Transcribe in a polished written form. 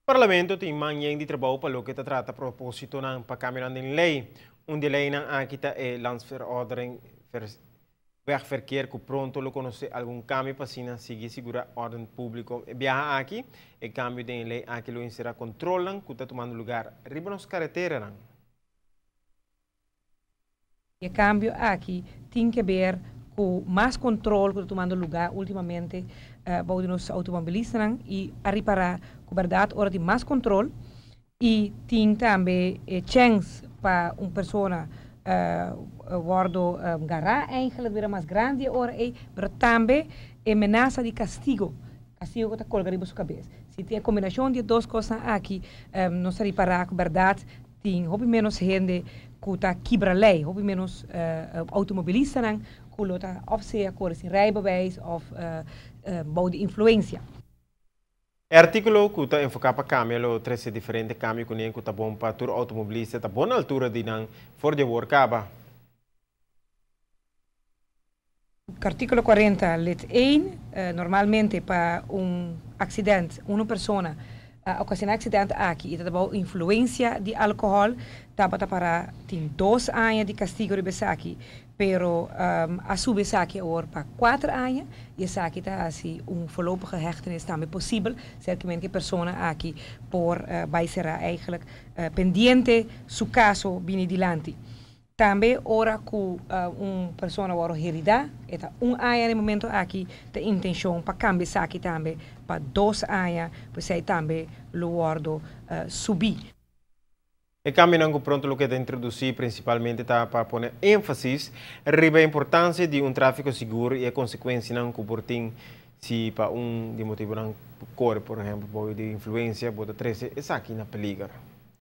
Parlamento tem manhã de trabalho para o que trata a propósito para caminhar em lei. De lei na Akita é landsverordening wegverkeer que pronto lo conhece algum cambio para seguir segura ordem público. Viaja aqui e cambio de lei aqui lo será controlan que está tomando lugar riba nos carreteras. E cambio aqui tem que ver com mais controle que está tomando lugar ultimamente para os automobilistas e a reparar com verdade hora de mais controle e tem também chance para uma pessoa guardo garra eigenlijk weer mais grande ora mas também ameaça de castigo que está colgado na sua cabeça. Se tem a combinação de duas coisas aqui não se reparar com verdade tem houve menos gente que está quebra lei, houve menos automobilistas que está of se com rijbewijs of bouw de influência. O artigo que está enfocado para câmbio, 13 diferentes câmbios que está bom para o automobilista, está boa altura de não for de workaba. Artigo 40, let 1, normalmente para acidente, uma pessoa ocasionar acidente aqui, e está influência de álcool, está para tem 2 anos de castigo de aqui, pero a sua aqui para 4 anos e essa aqui está assim voorlopige hechtenis também possível, certamente que a pessoa aqui por vai ser eigenlijk pendiente su caso bem adiante. Também ora que uma pessoa vai herida, eta ano no momento aqui tem intenção para cambiar aqui também para 2 anos, pois aí também lo guardo subir. O cambio que pronto lo que introduzir principalmente está para poner ênfase sobre a importância de tráfego seguro e a consequência não que por tem se para de motivo não corre, por exemplo, de influência, pode trazer essa aqui na peligro.